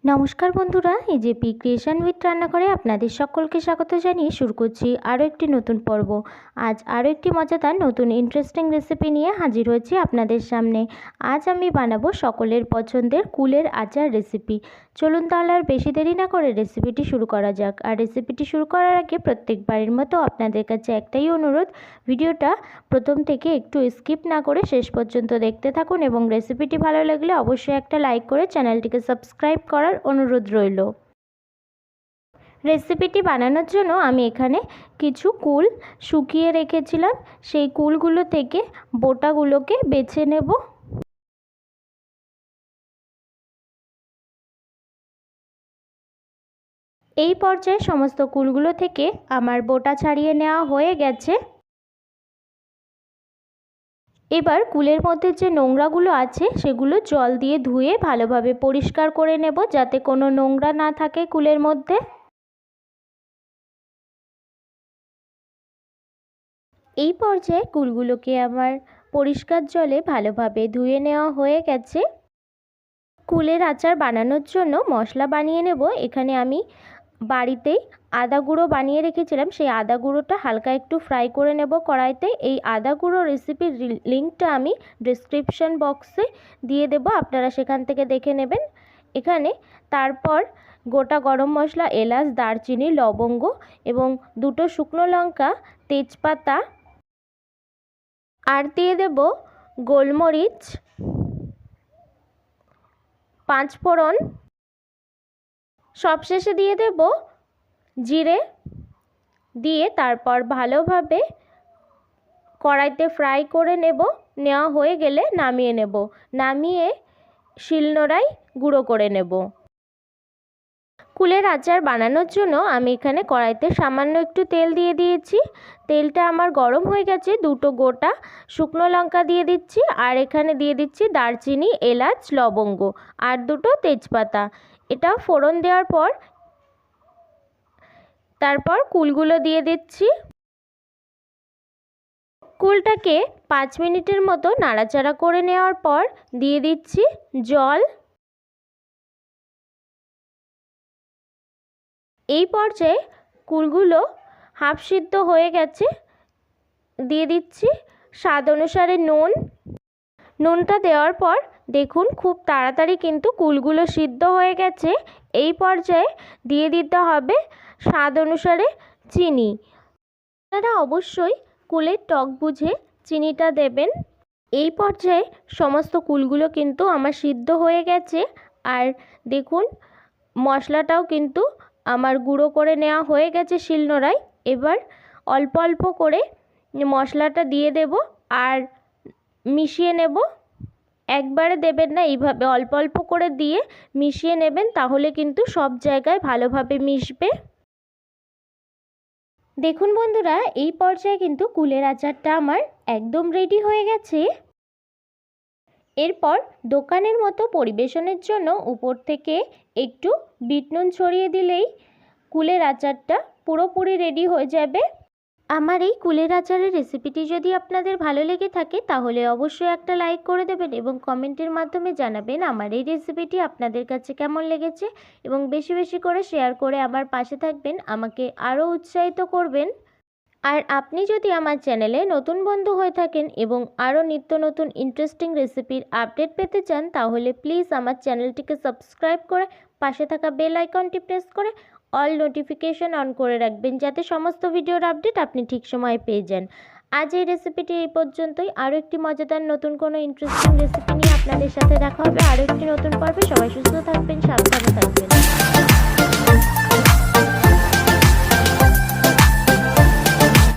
নমস্কার বন্ধুরা, AJP creation with রান্নাঘরে আপনাদের সকলকে স্বাগত জানিয়ে শুরু করছি আরও একটি নতুন পর্ব। আজ আরও একটি মজাদার নতুন ইন্টারেস্টিং রেসিপি নিয়ে হাজির হয়েছি আপনাদের সামনে। আজ আমি বানাবো সকলের পছন্দের কুলের আচার রেসিপি। চলুন তাহলে আর বেশি দেরি না করে রেসিপিটি শুরু করা যাক। আর রেসিপিটি শুরু করার আগে প্রত্যেকবারের মতো আপনাদের কাছে একটাই অনুরোধ, ভিডিওটা প্রথম থেকে একটু স্কিপ না করে শেষ পর্যন্ত দেখতে থাকুন এবং রেসিপিটি ভালো লাগলে অবশ্যই একটা লাইক করে চ্যানেলটিকে সাবস্ক্রাইব করার অনুরোধ রইল। রেসিপিটি বানানোর জন্য আমি এখানে কিছু কুল শুকিয়ে রেখেছিলাম, সেই কুলগুলো থেকে বোটাগুলোকে বেছে নেব। এই পর্যায়ে সমস্ত কুলগুলো থেকে আমার বোটা ছাড়িয়ে নেওয়া হয়ে গেছে। এবার কুলের মধ্যে যে নোংরাগুলো আছে সেগুলো জল দিয়ে ধুয়ে ভালোভাবে পরিষ্কার করে নেব, যাতে কোনো নোংরা না থাকে কুলের মধ্যে। এই পর্যায়ে কুলগুলোকে আমার পরিষ্কার জলে ভালোভাবে ধুয়ে নেওয়া হয়ে গেছে। কুলের আচার বানানোর জন্য মশলা বানিয়ে নেব। এখানে আমি বাড়িতেই আদা গুঁড়ো বানিয়ে রেখেছিলাম, সেই আদা গুঁড়োটা হালকা একটু ফ্রাই করে নেব কড়াইতে। এই আদা গুঁড়ো রেসিপির লিঙ্কটা আমি ডেসক্রিপশন বক্সে দিয়ে দেব, আপনারা সেখান থেকে দেখে নেবেন। এখানে তারপর গোটা গরম মশলা, এলাচ, দারচিনি, লবঙ্গ এবং দুটো শুকনো লঙ্কা, তেজপাতা, আর দিয়ে দেব গোলমরিচ, পাঁচফোড়ন, সবশেষে দিয়ে দেব জিরে, দিয়ে তারপর ভালোভাবে কড়াইতে ফ্রাই করে নেওয়া হয়ে গেলে নামিয়ে নেব। নামিয়ে শিলনোড়ায় গুঁড়ো করে নেব। কুলের আচার বানানোর জন্য আমি এখানে কড়াইতে সামান্য একটু তেল দিয়ে দিয়েছি। তেলটা আমার গরম হয়ে গেছে। দুটো গোটা শুকনো লঙ্কা দিয়ে দিচ্ছি, আর এখানে দিয়ে দিচ্ছি দারচিনি, এলাচ, লবঙ্গ আর দুটো তেজপাতা। এটা ফোড়ন দেওয়ার পর তারপর কুলগুলো দিয়ে দিচ্ছি। কুলটাকে 5 মিনিটের মতো নাড়াচাড়া করে নেওয়ার পর দিয়ে দিচ্ছি জল। এই পর্যায়ে কুলগুলো হাফ সিদ্ধ হয়ে গেছে। দিয়ে দিচ্ছি স্বাদ অনুসারে নুন। নুনটা দেওয়ার পর দেখুন খুব তাড়াতাড়ি কিন্তু কুলগুলো সিদ্ধ হয়ে গেছে। এই পর্যায়ে দিয়ে দিতে হবে স্বাদ অনুসারে চিনি। আপনারা অবশ্যই কুলের টক বুঝে চিনিটা দেবেন। এই পর্যায়ে সমস্ত কুলগুলো কিন্তু আমার সিদ্ধ হয়ে গেছে। আর দেখুন মশলাটাও কিন্তু আমার গুঁড়ো করে নেওয়া হয়ে গেছে শিলনোড়ায়। এবার অল্প অল্প করে মশলাটা দিয়ে দেব আর মিশিয়ে নেব। একবারে দেবেন না, এইভাবে অল্প অল্প করে দিয়ে মিশিয়ে নেবেন, তাহলে কিন্তু সব জায়গায় ভালোভাবে মিশবে। দেখুন বন্ধুরা, এই পর্যায়ে কিন্তু কুলের আচারটা আমার একদম রেডি হয়ে গেছে। এরপর দোকানের মতো পরিবেশনের জন্য উপর থেকে একটু বিট নুন ছড়িয়ে দিলেই কুলের আচারটা পুরোপুরি রেডি হয়ে যাবে। আমার এই কুলের আচারের রেসিপিটি যদি আপনাদের ভালো লেগে থাকে তাহলে অবশ্যই একটা লাইক করে দেবেন এবং কমেন্টের মাধ্যমে জানাবেন আমার এই রেসিপিটি আপনাদের কাছে কেমন লেগেছে, এবং বেশি বেশি করে শেয়ার করে আমার পাশে থাকবেন, আমাকে আরও উৎসাহিত করবেন। আর আপনি যদি আমার চ্যানেলে নতুন বন্ধু হয়ে থাকেন এবং আরও নিত্য নতুন ইন্টারেস্টিং রেসিপির আপডেট পেতে চান, তাহলে প্লিজ আমার চ্যানেলটিকে সাবস্ক্রাইব করে পাশে থাকা বেল আইকনটি প্রেস করে অল নোটিফিকেশন অন করে রাখবেন, যাতে সমস্ত ভিডিওর আপডেট আপনি ঠিক সময়ে পেয়ে যান। আজ এই রেসিপিটি এই পর্যন্তই। আরও একটি মজাদার নতুন কোনো ইন্টারেস্টিং রেসিপি নিয়ে আপনাদের সাথে দেখা হবে আরও একটি নতুন পর্বে। সবাই সুস্থ থাকবেন, সাবধানে থাকবেন।